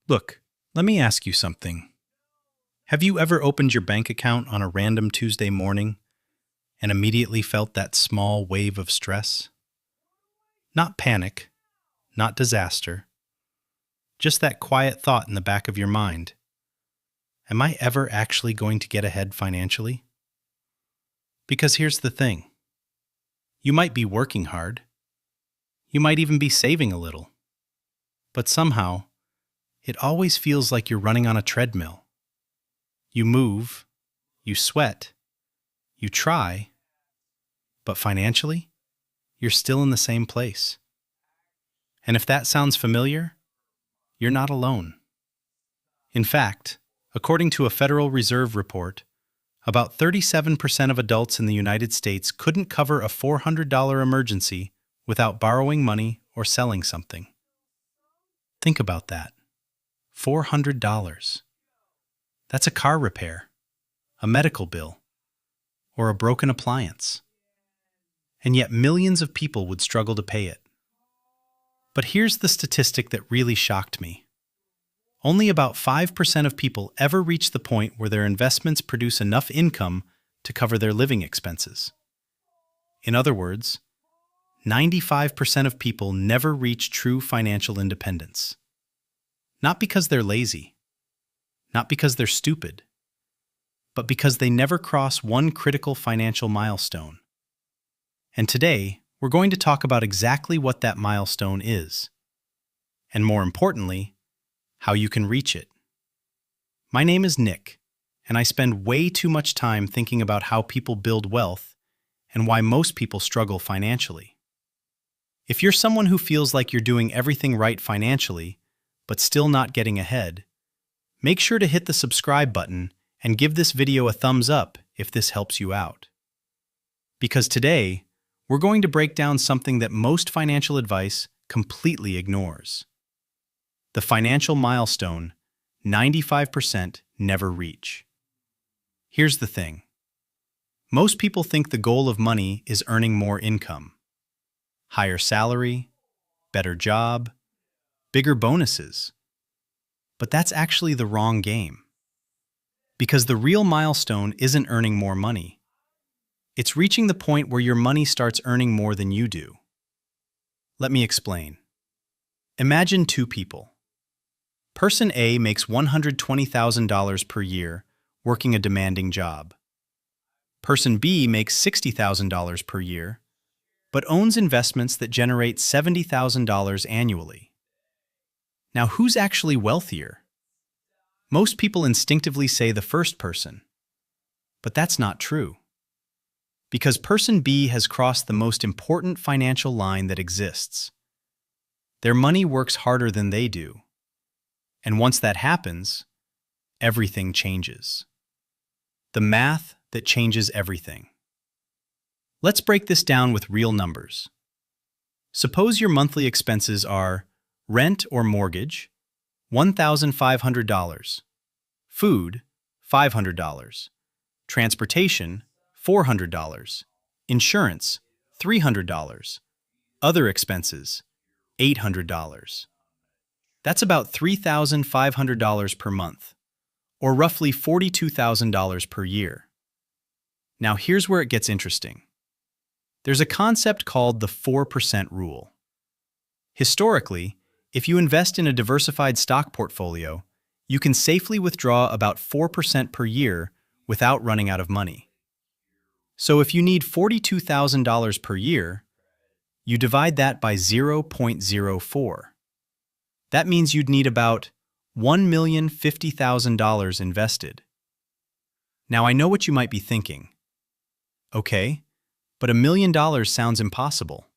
Look, let me ask you something. Have you ever opened your bank account on a random Tuesday morning and immediately felt that small wave of stress? Not panic, not disaster, just that quiet thought in the back of your mind. Am I ever actually going to get ahead financially? Because here's the thing. You might be working hard. You might even be saving a little. But somehow, it always feels like you're running on a treadmill. You move, you sweat, you try, but financially, you're still in the same place. And if that sounds familiar, you're not alone. In fact, according to a Federal Reserve report, about 37% of adults in the United States couldn't cover a $400 emergency without borrowing money or selling something. Think about that. $400. That's a car repair, a medical bill, or a broken appliance. And yet millions of people would struggle to pay it. But here's the statistic that really shocked me. Only about 5% of people ever reach the point where their investments produce enough income to cover their living expenses. In other words, 95% of people never reach true financial independence. Not because they're lazy, not because they're stupid, but because they never cross one critical financial milestone. And today, we're going to talk about exactly what that milestone is, and more importantly, how you can reach it. My name is Nick, and I spend way too much time thinking about how people build wealth and why most people struggle financially. If you're someone who feels like you're doing everything right financially, but still not getting ahead, make sure to hit the subscribe button and give this video a thumbs up if this helps you out. Because today, we're going to break down something that most financial advice completely ignores. The financial milestone 95% never reach. Here's the thing. Most people think the goal of money is earning more income. Higher salary, better job, bigger bonuses. But that's actually the wrong game. Because the real milestone isn't earning more money. It's reaching the point where your money starts earning more than you do. Let me explain. Imagine two people. Person A makes $120,000 per year working a demanding job. Person B makes $60,000 per year, but owns investments that generate $70,000 annually. Now, who's actually wealthier? Most people instinctively say the first person, but that's not true. Because person B has crossed the most important financial line that exists. Their money works harder than they do. And once that happens, everything changes. The math that changes everything. Let's break this down with real numbers. Suppose your monthly expenses are rent or mortgage, $1,500, food, $500, transportation, $400, insurance, $300, other expenses, $800. That's about $3,500 per month, or roughly $42,000 per year. Now here's where it gets interesting. There's a concept called the 4% rule. Historically, if you invest in a diversified stock portfolio, you can safely withdraw about 4% per year without running out of money. So if you need $42,000 per year, you divide that by 0.04. That means you'd need about $1,050,000 invested. Now I know what you might be thinking. Okay, but $1 million sounds impossible.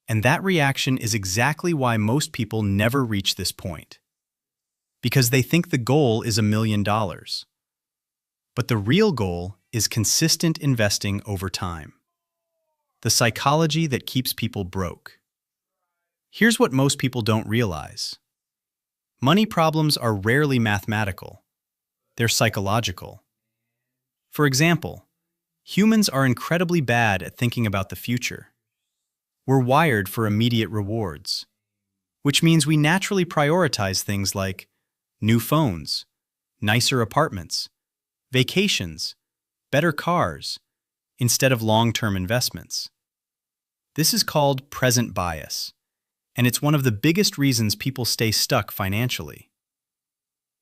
And that reaction is exactly why most people never reach this point. Because they think the goal is $1 million. But the real goal is consistent investing over time. The psychology that keeps people broke. Here's what most people don't realize. Money problems are rarely mathematical. They're psychological. For example, humans are incredibly bad at thinking about the future. We're wired for immediate rewards. which means we naturally prioritize things like new phones, nicer apartments, vacations, better cars, instead of long-term investments. This is called present bias, and it's one of the biggest reasons people stay stuck financially.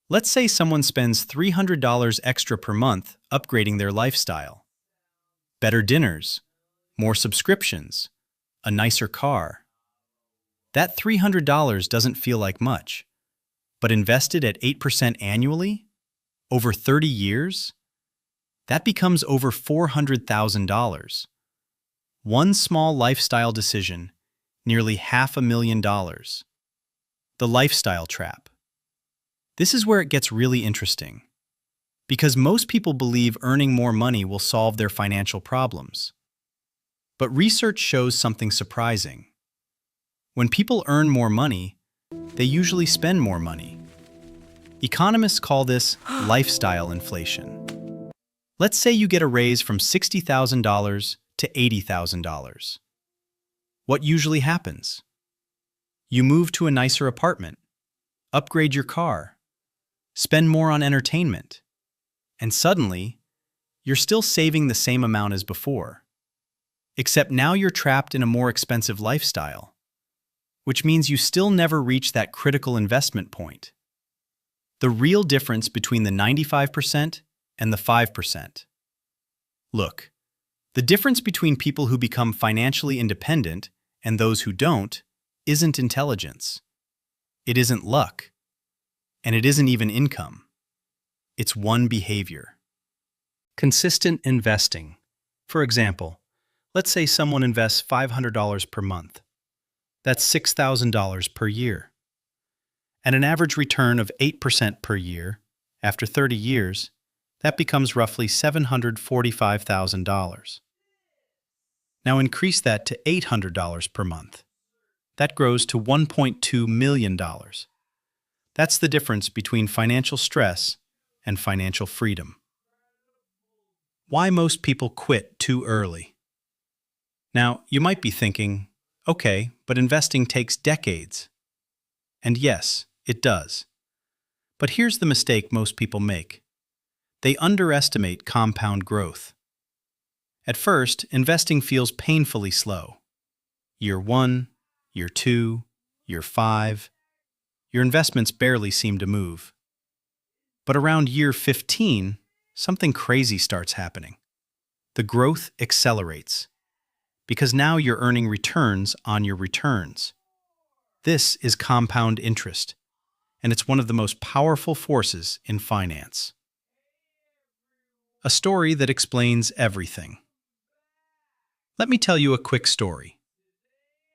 Let's say someone spends $300 extra per month upgrading their lifestyle. Better dinners, more subscriptions, a nicer car. That $300 doesn't feel like much, but invested at 8% annually, over 30 years, that becomes over $400,000. One small lifestyle decision, nearly $500,000. The lifestyle trap. This is where it gets really interesting, because most people believe earning more money will solve their financial problems. But research shows something surprising. When people earn more money, they usually spend more money. Economists call this lifestyle inflation. Let's say you get a raise from $60,000 to $80,000. What usually happens? You move to a nicer apartment, upgrade your car, spend more on entertainment, and suddenly, you're still saving the same amount as before. Except now you're trapped in a more expensive lifestyle, which means you still never reach that critical investment point. The real difference between the 95% and the 5%. Look, the difference between people who become financially independent and those who don't isn't intelligence. It isn't luck. And it isn't even income. It's one behavior. Consistent investing. For example, let's say someone invests $500 per month. That's $6,000 per year. At an average return of 8% per year, after 30 years, that becomes roughly $745,000. Now increase that to $800 per month. That grows to $1.2 million. That's the difference between financial stress and financial freedom. Why most people quit too early? Now, you might be thinking, okay, but investing takes decades. And yes, it does. But here's the mistake most people make. They underestimate compound growth. At first, investing feels painfully slow. Year 1, year 2, year 5, your investments barely seem to move. But around year 15, something crazy starts happening. The growth accelerates, because now you're earning returns on your returns. This is compound interest, and it's one of the most powerful forces in finance. A story that explains everything. Let me tell you a quick story.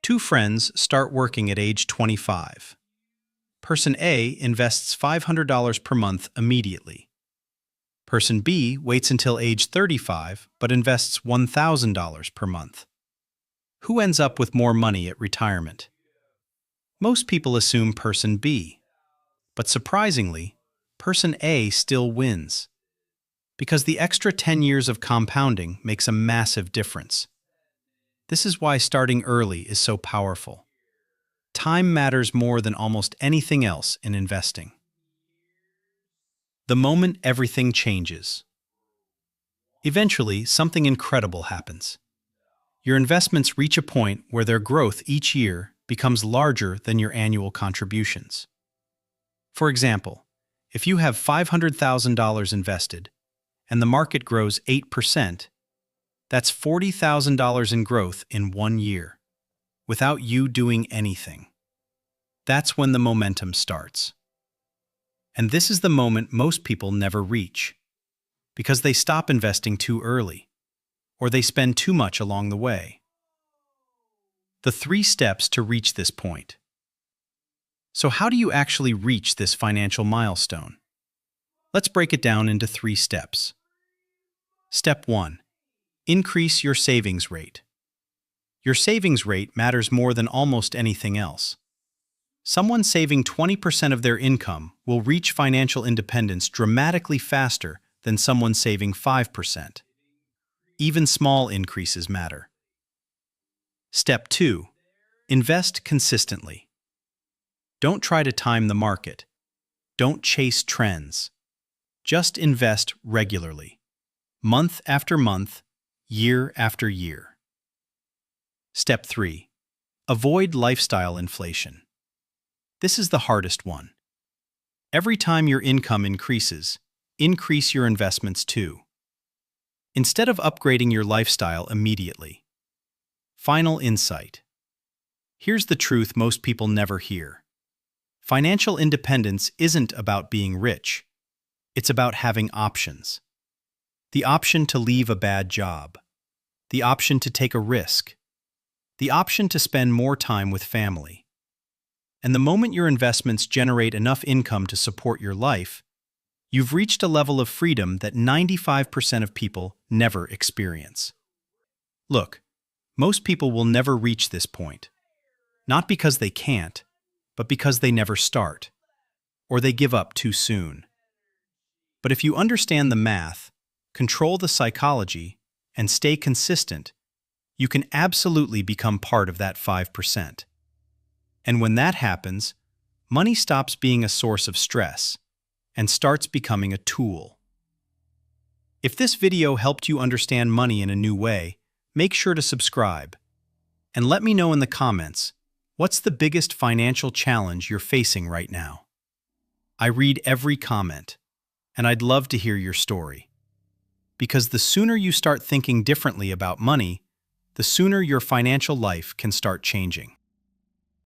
Two friends start working at age 25. Person A invests $500 per month immediately. Person B waits until age 35 but invests $1,000 per month. Who ends up with more money at retirement? Most people assume person B, but surprisingly, person A still wins. Because the extra 10 years of compounding makes a massive difference. This is why starting early is so powerful. Time matters more than almost anything else in investing. The moment everything changes. Eventually, something incredible happens. Your investments reach a point where their growth each year becomes larger than your annual contributions. For example, if you have $500,000 invested and the market grows 8%, that's $40,000 in growth in 1 year, without you doing anything. That's when the momentum starts. And this is the moment most people never reach, because they stop investing too early, or they spend too much along the way. The 3 steps to reach this point. So how do you actually reach this financial milestone? Let's break it down into 3 steps. Step 1. Increase your savings rate. Your savings rate matters more than almost anything else. Someone saving 20% of their income will reach financial independence dramatically faster than someone saving 5%. Even small increases matter. Step 2. Invest consistently. Don't try to time the market. Don't chase trends. Just invest regularly, month after month, year after year. Step 3. Avoid lifestyle inflation. This is the hardest one. Every time your income increases, increase your investments too. Instead of upgrading your lifestyle immediately. Final insight. Here's the truth most people never hear. Financial independence isn't about being rich. It's about having options. The option to leave a bad job. The option to take a risk. The option to spend more time with family. And the moment your investments generate enough income to support your life, you've reached a level of freedom that 95% of people never experience. Look, most people will never reach this point. Not because they can't, but because they never start, or they give up too soon. But if you understand the math, control the psychology, and stay consistent, you can absolutely become part of that 5%. And when that happens, money stops being a source of stress and starts becoming a tool. If this video helped you understand money in a new way, make sure to subscribe. And let me know in the comments, what's the biggest financial challenge you're facing right now? I read every comment, and I'd love to hear your story. Because the sooner you start thinking differently about money, the sooner your financial life can start changing.